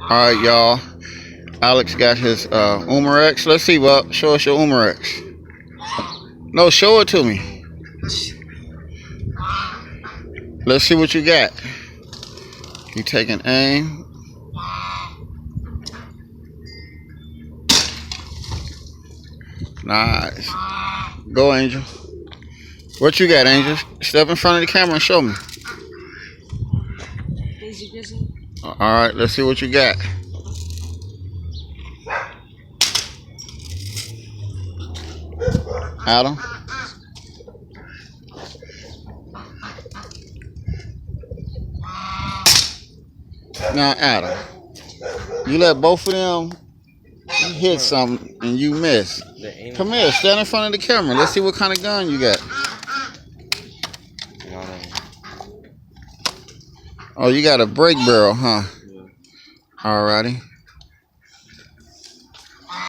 All right, y'all. Alex got his Umarex. Let's see, Bob. Show us your Umarex. No, show it to me. Let's see what you got. You taking aim. Nice. Go, Angel. What you got, Angel? Step in front of the camera and show me. All right, let's see what you got. Adam. Now, Adam, you let both of them hit something and you miss. Come here, stand in front of the camera. Let's see what kind of gun you got. Oh, you got a break barrel, huh? Alrighty.